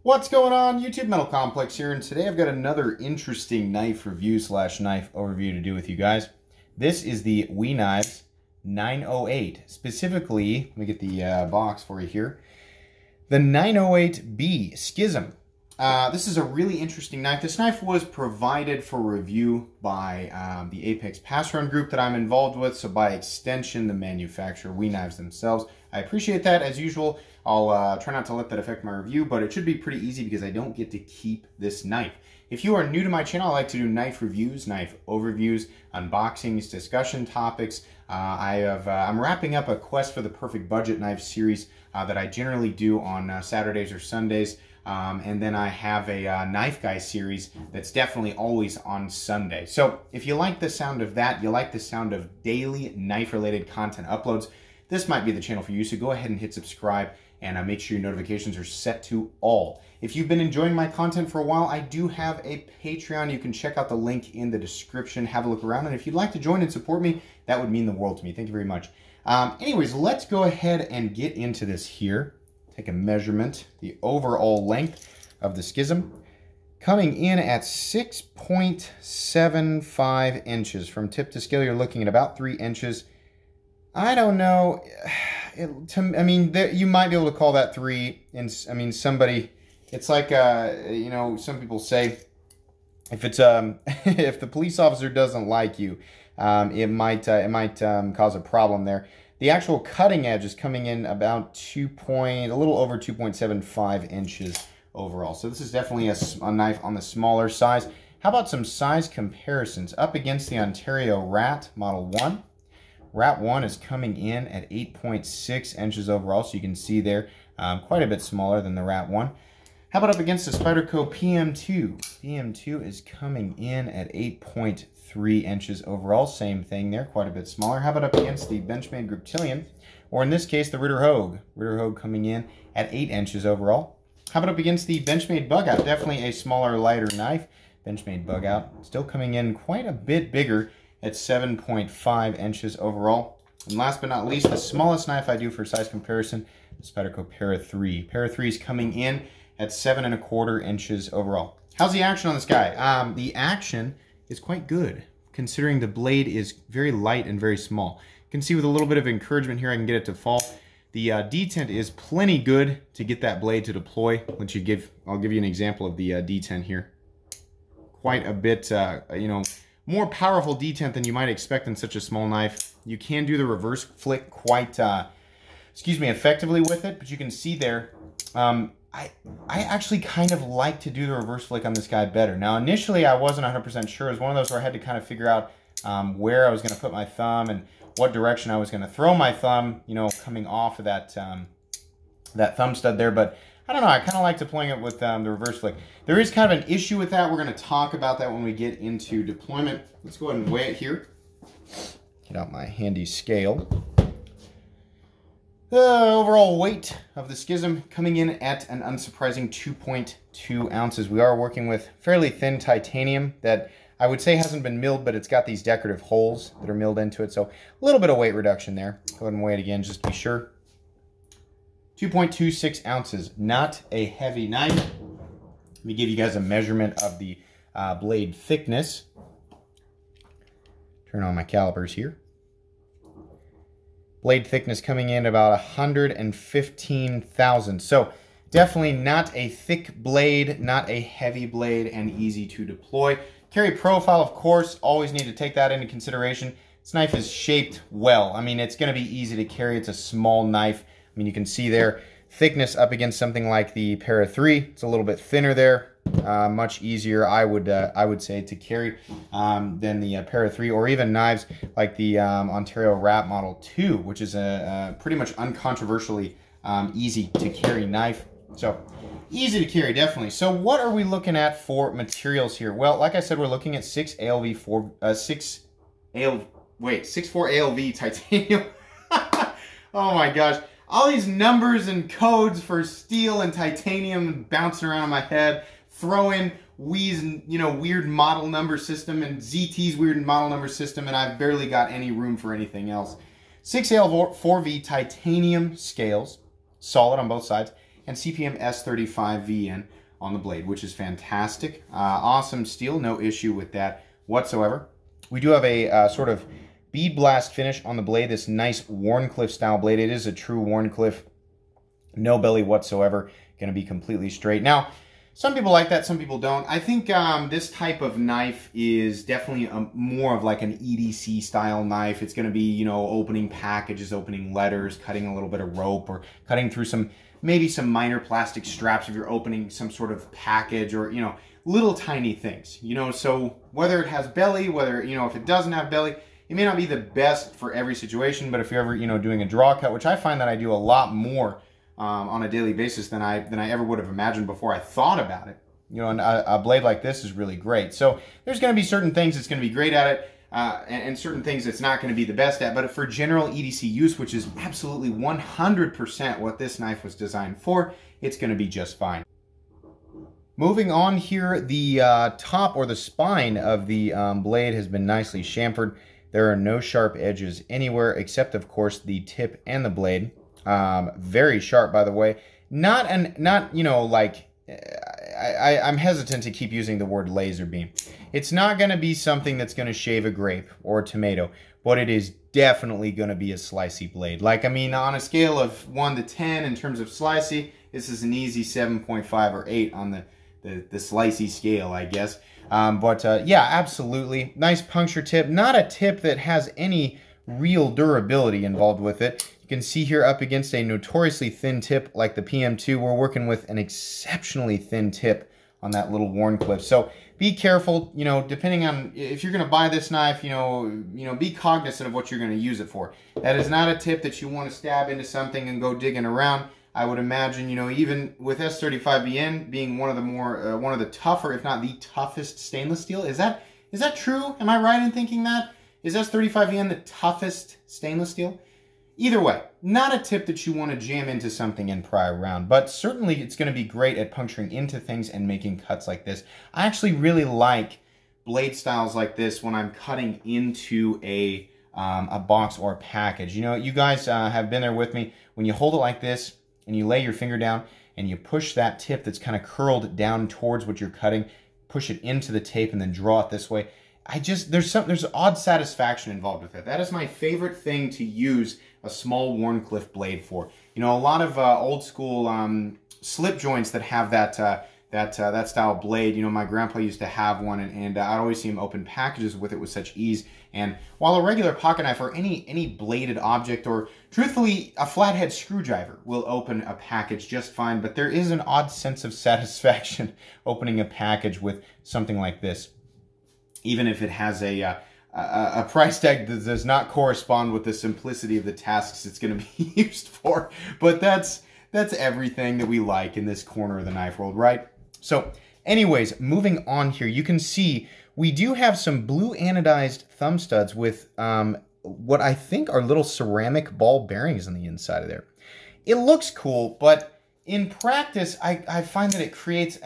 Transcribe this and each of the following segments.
What's going on? YouTube Metal Complex here, and today I've got another interesting knife review slash knife overview to do with you guys. This is the WE Knives 908. Specifically, let me get the box for you here. The 908B Schism. This is a really interesting knife. This knife was provided for review by the Apex Pass Run group that I'm involved with, so by extension, the manufacturer, WE Knives themselves. I appreciate that. As usual, I'll try not to let that affect my review, but it should be pretty easy because I don't get to keep this knife. If you are new to my channel, I like to do knife reviews, knife overviews, unboxings, discussion topics. I'm wrapping up a Quest for the Perfect Budget knife series that I generally do on Saturdays or Sundays. And then I have a Knife Guy series that's definitely always on Sunday. So if you like the sound of that, you like the sound of daily knife-related content uploads, this might be the channel for you. So go ahead and hit subscribe and make sure your notifications are set to all. If you've been enjoying my content for a while, I do have a Patreon. You can check out the link in the description, have a look around. And if you'd like to join and support me, that would mean the world to me. Thank you very much. Anyways, let's go ahead and get into this here. Take a measurement, the overall length of the Schism, coming in at 6.75 inches. From tip to scale, you're looking at about 3 inches. I don't know. You might be able to call that 3. And somebody, it's like, some people say, if it's if the police officer doesn't like you, it might cause a problem there. The actual cutting edge is coming in about a little over 2.75 inches overall. So this is definitely a knife on the smaller size. How about some size comparisons? Up against the Ontario Rat Model 1. Rat 1 is coming in at 8.6 inches overall, so you can see there quite a bit smaller than the Rat 1. How about up against the Spyderco PM2? PM2 is coming in at 8.3 inches overall. Same thing there, quite a bit smaller. How about up against the Benchmade Griptilian, or in this case, the Ritter Hogue? Ritter Hogue coming in at 8 inches overall. How about up against the Benchmade Bugout? Definitely a smaller, lighter knife. Benchmade Bugout still coming in quite a bit bigger at 7.5 inches overall. And last but not least, the smallest knife I do for size comparison, the Spyderco Para 3. Para 3 is coming in at 7.25 inches overall. How's the action on this guy? The action is quite good, considering the blade is very light and very small. You can see with a little bit of encouragement here, I can get it to fall. The detent is plenty good to get that blade to deploy. I'll give you an example of the detent here. Quite a bit, more powerful detent than you might expect in such a small knife. You can do the reverse flick quite, effectively with it, but you can see there, I actually kind of like to do the reverse flick on this guy better. Now, initially, I wasn't 100% sure. It was one of those where I had to kind of figure out where I was going to put my thumb and what direction I was going to throw my thumb, coming off of that, that thumb stud there. But I don't know, I kind of like deploying it with the reverse flick. There is kind of an issue with that. We're going to talk about that when we get into deployment. Let's go ahead and weigh it here. Get out my handy scale. The overall weight of the Schism coming in at an unsurprising 2.2 ounces. We are working with fairly thin titanium that I would say hasn't been milled, but it's got these decorative holes that are milled into it. So a little bit of weight reduction there. Go ahead and weigh it again just to be sure. 2.26 ounces, not a heavy knife. Let me give you guys a measurement of the blade thickness. Turn on my calipers here. Blade thickness coming in about 115 thousandths. So definitely not a thick blade, not a heavy blade, and easy to deploy. Carry profile, of course, always need to take that into consideration. This knife is shaped well. It's going to be easy to carry. It's a small knife. You can see there, thickness up against something like the Para 3. It's a little bit thinner there. Much easier, I would say, to carry than the Para 3, or even knives like the Ontario Rat Model 2, which is a pretty much uncontroversially easy to carry knife. So easy to carry, definitely. So what are we looking at for materials here? Well, like I said, we're looking at 6.4 ALV titanium. Oh my gosh. All these numbers and codes for steel and titanium bouncing around in my head. Throw in WE's, weird model number system and ZT's weird model number system, and I've barely got any room for anything else. 6AL4V titanium scales, solid on both sides. and CPM S35VN on the blade, which is fantastic. Awesome steel, no issue with that whatsoever. We do have a sort of bead blast finish on the blade, this nice Wharncliffe style blade. It is a true Wharncliffe, no belly whatsoever, going to be completely straight. Now, some people like that, some people don't. I think this type of knife is definitely more of like an EDC style knife. It's going to be, you know, opening packages, opening letters, cutting a little bit of rope, or cutting through maybe some minor plastic straps if you're opening some sort of package, or, you know, little tiny things, you know. So whether it has belly, whether, you know, if it doesn't have belly, it may not be the best for every situation, but if you're ever, you know, doing a draw cut, which I find that I do a lot more on a daily basis than I ever would have imagined before I thought about it. You know, and a blade like this is really great. So there's going to be certain things it's going to be great at it, and certain things it's not going to be the best at. But for general EDC use, which is absolutely 100% what this knife was designed for, it's going to be just fine. Moving on here, the top or the spine of the blade has been nicely chamfered. There are no sharp edges anywhere except, of course, the tip and the blade. Very sharp, by the way. Not you know, like, I'm hesitant to keep using the word laser beam. It's not going to be something that's going to shave a grape or a tomato, but it is definitely going to be a slicey blade. Like, I mean, on a scale of 1 to 10 in terms of slicey, this is an easy 7.5 or 8 on the slicey scale, I guess. Yeah, absolutely. Nice puncture tip. Not a tip that has any real durability involved with it. You can see here up against a notoriously thin tip like the PM2, we're working with an exceptionally thin tip on that little Wharncliffe. So be careful, you know, depending on if you're going to buy this knife, you know, be cognizant of what you're going to use it for. That is not a tip that you want to stab into something and go digging around. I would imagine, you know, even with S35VN being one of the more, one of the tougher, if not the toughest stainless steel. Is that true? Am I right in thinking that? Is S35VN the toughest stainless steel? Either way, not a tip that you want to jam into something and pry around, but certainly it's going to be great at puncturing into things and making cuts like this. I actually really like blade styles like this when I'm cutting into a box or a package. You know, you guys have been there with me. When you hold it like this and you lay your finger down and you push that tip that's kind of curled down towards what you're cutting, push it into the tape and then draw it this way. There's odd satisfaction involved with it. That is my favorite thing to use a small Wharncliffe blade for. You know, a lot of old school slip joints that have that style blade. You know, my grandpa used to have one, and I'd always see him open packages with it with such ease. And while a regular pocket knife or any bladed object, or truthfully a flathead screwdriver will open a package just fine, but there is an odd sense of satisfaction opening a package with something like this, even if it has a price tag that does not correspond with the simplicity of the tasks it's going to be used for. But that's everything that we like in this corner of the knife world, right? So anyways, moving on here, you can see we do have some blue anodized thumb studs with what I think are little ceramic ball bearings on the inside of there. It looks cool, but in practice, I find that it creates,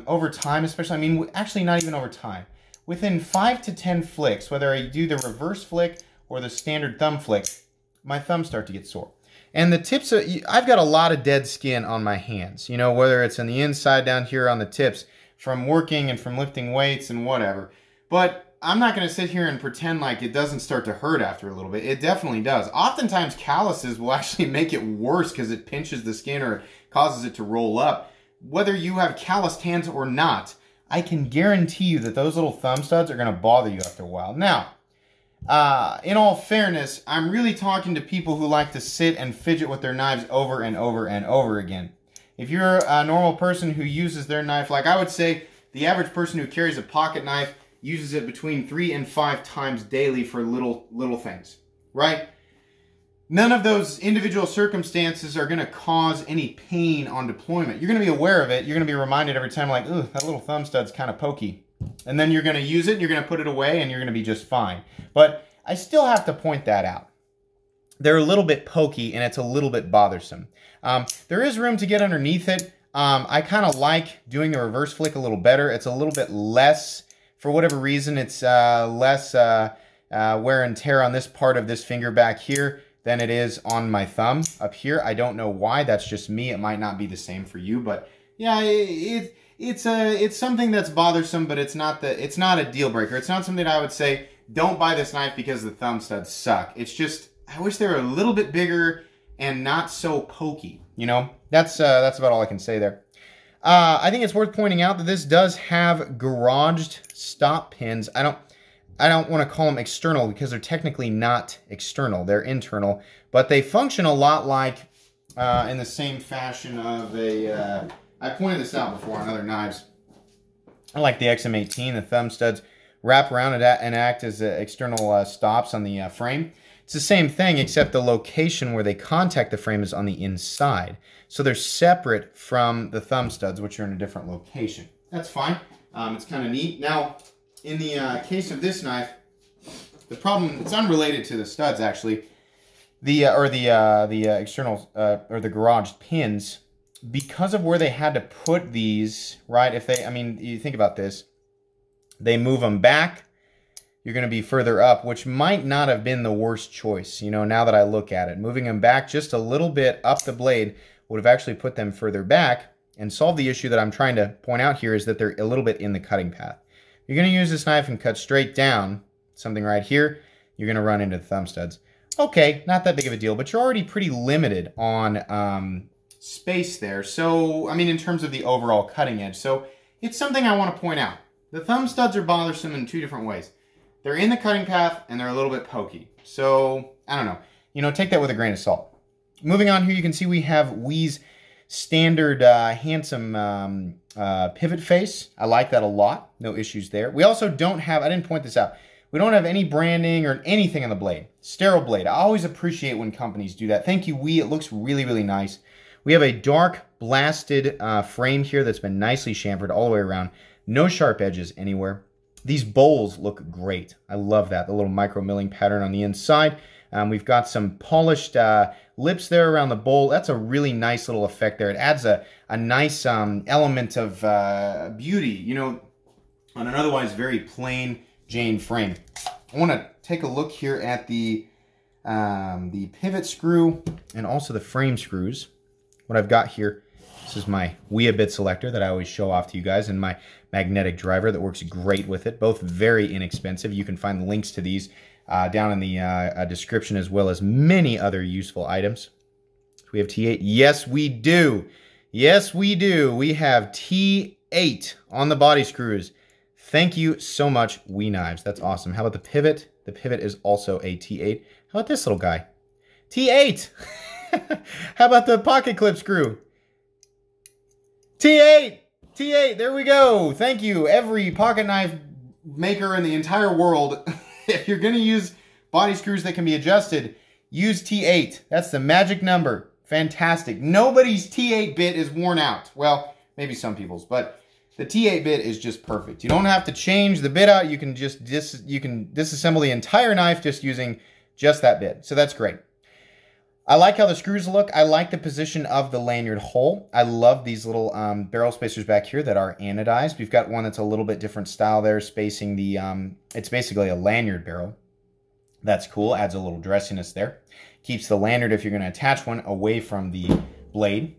over time especially, I mean, actually not even over time, within 5 to 10 flicks, whether I do the reverse flick or the standard thumb flick, my thumbs start to get sore. And the tips, I've got a lot of dead skin on my hands, you know, whether it's on the inside down here on the tips from working and from lifting weights and whatever. But I'm not going to sit here and pretend like it doesn't start to hurt after a little bit. It definitely does. Oftentimes calluses will actually make it worse because it pinches the skin or causes it to roll up. Whether you have calloused hands or not, I can guarantee you that those little thumb studs are going to bother you after a while. Now, in all fairness, I'm really talking to people who like to sit and fidget with their knives over and over and over again. If you're a normal person who uses their knife, like I would say, the average person who carries a pocket knife uses it between 3 and 5 times daily for little things, right? None of those individual circumstances are going to cause any pain on deployment. You're going to be aware of it. You're going to be reminded every time, like, ooh, that little thumb stud's kind of pokey. And then you're going to use it, you're going to put it away, and you're going to be just fine. But I still have to point that out. They're a little bit pokey, and it's a little bit bothersome. There is room to get underneath it. I kind of like doing the reverse flick a little better. It's a little bit less, for whatever reason, it's less wear and tear on this part of this finger back here. than it is on my thumb up here. I don't know why. That's just me. It might not be the same for you, but yeah, it's something that's bothersome, but it's not a deal breaker. It's not something that I would say don't buy this knife because the thumb studs suck. It's just I wish they were a little bit bigger and not so pokey. You know, that's about all I can say there. I think it's worth pointing out that this does have garaged stop pins. I don't want to call them external because they're technically not external. They're internal, but they function a lot like in the same fashion of a. I pointed this out before on other knives. I like the XM18. The thumb studs wrap around and act as external stops on the frame. It's the same thing, except the location where they contact the frame is on the inside. So they're separate from the thumb studs, which are in a different location. That's fine. It's kind of neat. Now, in the case of this knife, the problem, it's unrelated to the studs actually. The external or the garaged pins, because of where they had to put these, right? I mean, you think about this, they move them back, you're going to be further up, which might not have been the worst choice, you know, now that I look at it. Moving them back just a little bit up the blade would have actually put them further back and solved the issue that I'm trying to point out here is that they're a little bit in the cutting path. You're going to use this knife and cut straight down, something right here, you're going to run into the thumb studs. Okay, not that big of a deal, but you're already pretty limited on space there. So, I mean, in terms of the overall cutting edge. So, it's something I want to point out. The thumb studs are bothersome in two different ways. They're in the cutting path and they're a little bit pokey. So, I don't know. You know, take that with a grain of salt. Moving on here, you can see we have WE's standard handsome pivot face. I like that a lot. No issues there. We also don't have, I didn't point this out, we don't have any branding or anything on the blade. Sterile blade. I always appreciate when companies do that. Thank you, WE. It looks really, really nice. We have a dark blasted frame here that's been nicely chamfered all the way around. No sharp edges anywhere. These bowls look great. I love that. The little micro milling pattern on the inside. We've got some polished lips there around the bowl. That's a really nice little effect there. It adds a nice element of beauty, you know, on an otherwise very plain Jane frame. I want to take a look here at the pivot screw and also the frame screws. What I've got here, this is my Weabit selector that I always show off to you guys, and my magnetic driver that works great with it. Both very inexpensive. You can find the links to these down in the description, as well as many other useful items. So we have T8. Yes, we do. Yes, we do. We have T8 on the body screws. Thank you so much, WE Knives. That's awesome. How about the pivot? The pivot is also a T8. How about this little guy? T8! How about the pocket clip screw? T8! T8, there we go. Thank you. Every pocket knife maker in the entire world, if you're going to use body screws that can be adjusted, use T8. That's the magic number. Fantastic. Nobody's T8 bit is worn out. Well, maybe some people's, but the T8 bit is just perfect. You don't have to change the bit out. You can just disassemble the entire knife just using just that bit. So that's great. I like how the screws look. I like the position of the lanyard hole. I love these little barrel spacers back here that are anodized. We've got one that's a little bit different style there, spacing the, it's basically a lanyard barrel. That's cool, adds a little dressiness there. Keeps the lanyard, if you're gonna attach one, away from the blade.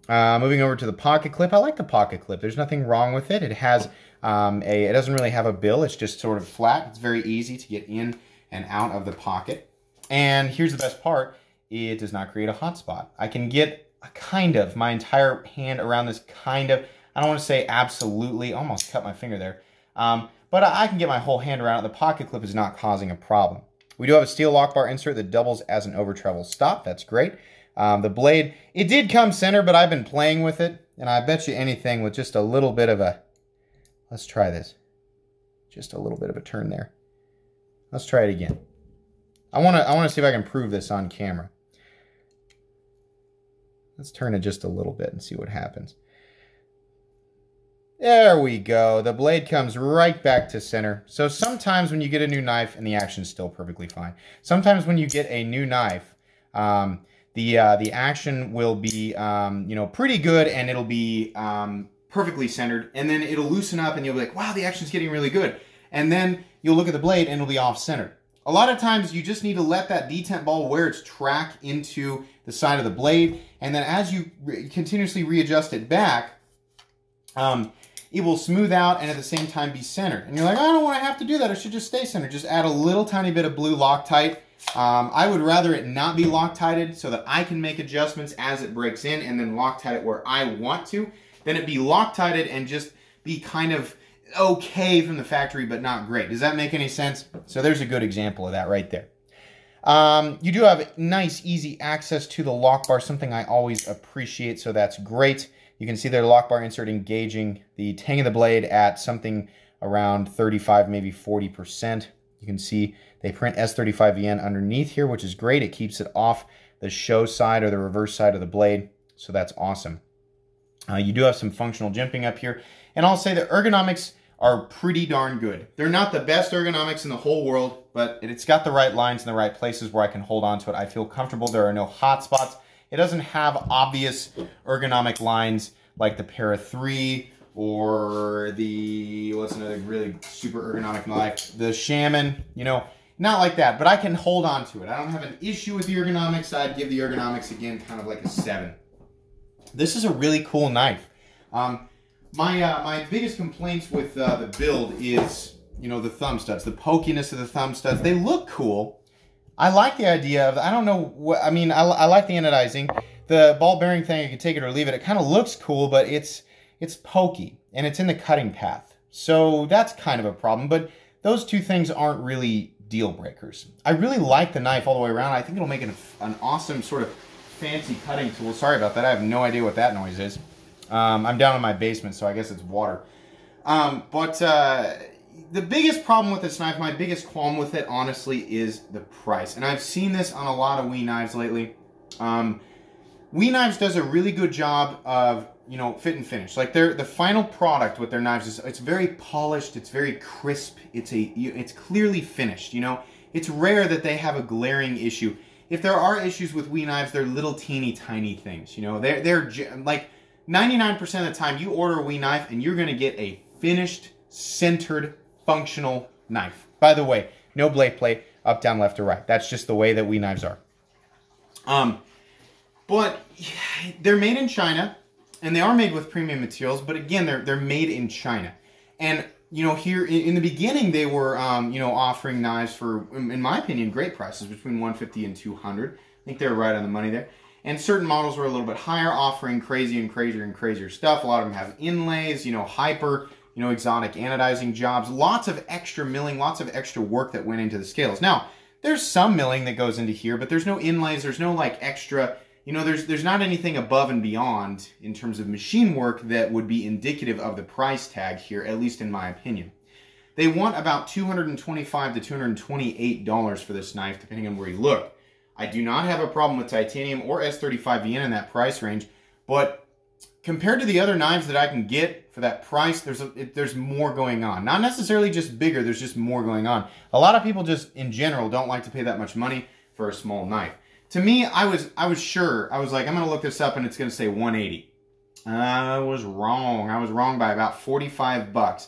Moving over to the pocket clip. I like the pocket clip. There's nothing wrong with it. It has it doesn't really have a bill. It's just sort of flat. It's very easy to get in and out of the pocket. And here's the best part. It does not create a hot spot. I can get my entire hand around this kind of, I don't want to say absolutely, almost cut my finger there, but I can get my whole hand around it. The pocket clip is not causing a problem. We do have a steel lock bar insert that doubles as an over travel stop. That's great. The blade, it did come center, but I've been playing with it, and I bet you anything with just a little bit of a, let's try this, just a little bit of a turn there. Let's try it again. I want to see if I can prove this on camera. Let's turn it just a little bit and see what happens. There we go. The blade comes right back to center. So sometimes when you get a new knife, and the action's still perfectly fine. Sometimes when you get a new knife, the action will be you know, pretty good, and it'll be perfectly centered, and then it'll loosen up, and you'll be like, wow, the action's getting really good. And then you'll look at the blade, and it'll be off-centered. A lot of times you just need to let that detent ball wear its track into the side of the blade, and then as you continuously readjust it back, it will smooth out and at the same time be centered. And you're like, I don't want to have to do that. It should just stay centered. Just add a little tiny bit of blue Loctite. I would rather it not be Loctited so that I can make adjustments as it breaks in and then Loctite it where I want to, than it be Loctited and just be kind of okay from the factory but not great. Does that make any sense? So there's a good example of that right there. You do have nice, easy access to the lock bar, something I always appreciate, so that's great. You can see their lock bar insert engaging the tang of the blade at something around 35, maybe 40%. You can see they print S35VN underneath here, which is great. It keeps it off the show side or the reverse side of the blade, so that's awesome. You do have some functional jimping up here, and I'll say the ergonomics are pretty darn good. They're not the best ergonomics in the whole world, but it's got the right lines in the right places where I can hold on to it. I feel comfortable. There are no hot spots. It doesn't have obvious ergonomic lines like the Para 3 or the, what's another really super ergonomic knife? The Shaman, you know, not like that, but I can hold on to it. I don't have an issue with the ergonomics. I'd give the ergonomics, again, kind of like a 7. This is a really cool knife. My biggest complaints with the build is, you know, the thumb studs, the pokiness of the thumb studs. They look cool. I like the idea of, I don't know what, I mean, I like the anodizing. The ball bearing thing, you can take it or leave it. It kind of looks cool, but it's pokey and it's in the cutting path. So that's kind of a problem, but those two things aren't really deal breakers. I really like the knife all the way around. I think it'll make it an awesome sort of fancy cutting tool. Sorry about that. I have no idea what that noise is. I'm down in my basement, so I guess it's water. The biggest problem with this knife, my biggest qualm with it, honestly, is the price. And I've seen this on a lot of WE knives lately. WE Knives does a really good job of, you know, fit and finish. Like the final product with their knives is, it's very polished, it's very crisp, it's clearly finished, you know. It's rare that they have a glaring issue. If there are issues with WE Knives, they're little teeny tiny things, you know. They're like 99% of the time you order a WE knife and you're going to get a finished, centered, functional knife. By the way, no blade plate, up, down, left, or right. That's just the way that WE knives are. But they're made in China, and they are made with premium materials, but again, they're made in China. And, you know, here in the beginning, they were, you know, offering knives for, in my opinion, great prices, between $150 and $200. I think they were right on the money there. And certain models were a little bit higher, offering crazy and crazier and crazier stuff. A lot of them have inlays, you know, hyper, you know, exotic anodizing jobs, lots of extra milling, lots of extra work that went into the scales. Now, there's some milling that goes into here, but there's no inlays, there's no like extra, you know, there's not anything above and beyond in terms of machine work that would be indicative of the price tag here, at least in my opinion. They want about $225 to $228 for this knife, depending on where you look. I do not have a problem with titanium or S35VN in that price range, but compared to the other knives that I can get for that price, there's more going on. Not necessarily just bigger, there's just more going on. A lot of people just, in general, don't like to pay that much money for a small knife. To me, I was sure, I was like, I'm going to look this up and it's going to say 180. I was wrong. I was wrong by about 45 bucks.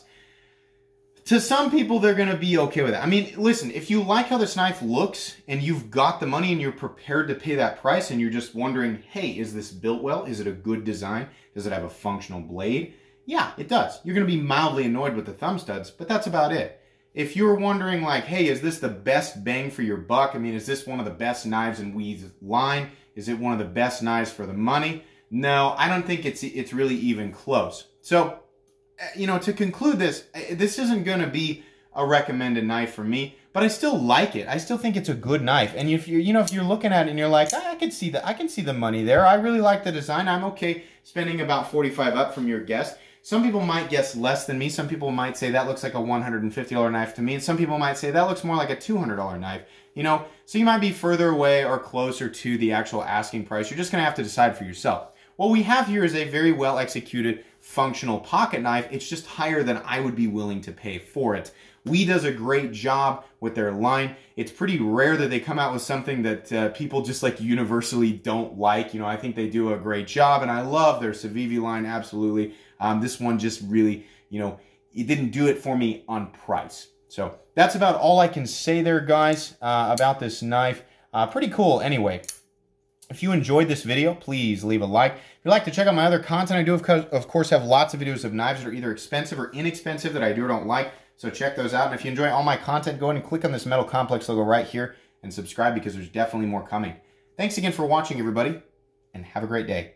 To some people, they're going to be okay with it. I mean, listen, if you like how this knife looks and you've got the money and you're prepared to pay that price and you're just wondering, hey, is this built well? Is it a good design? Does it have a functional blade? Yeah, it does. You're going to be mildly annoyed with the thumb studs, but that's about it. If you're wondering like, hey, is this the best bang for your buck? I mean, is this one of the best knives in WE's line? Is it one of the best knives for the money? No, I don't think it's really even close. So, you know, to conclude this isn't going to be a recommended knife for me, but I still like it. I still think it's a good knife. And if you're looking at it and you're like, I can see the money there. I really like the design. I'm okay spending about 45 up from your guess. Some people might guess less than me. Some people might say that looks like a $150 knife to me. And some people might say that looks more like a $200 knife. You know, so you might be further away or closer to the actual asking price. You're just going to have to decide for yourself. What we have here is a very well executed functional pocket knife. It's just higher than I would be willing to pay for it. WE does a great job with their line. It's pretty rare that they come out with something that people just like universally don't like. You know, I think they do a great job, and I love their Civivi line, absolutely. This one just really, you know, it didn't do it for me on price. So that's about all I can say there, guys, about this knife. Pretty cool anyway. If you enjoyed this video, please leave a like. If you'd like to check out my other content, I do, of course, have lots of videos of knives that are either expensive or inexpensive that I do or don't like. So check those out. And if you enjoy all my content, go ahead and click on this Metal Complex logo right here and subscribe because there's definitely more coming. Thanks again for watching, everybody, and have a great day.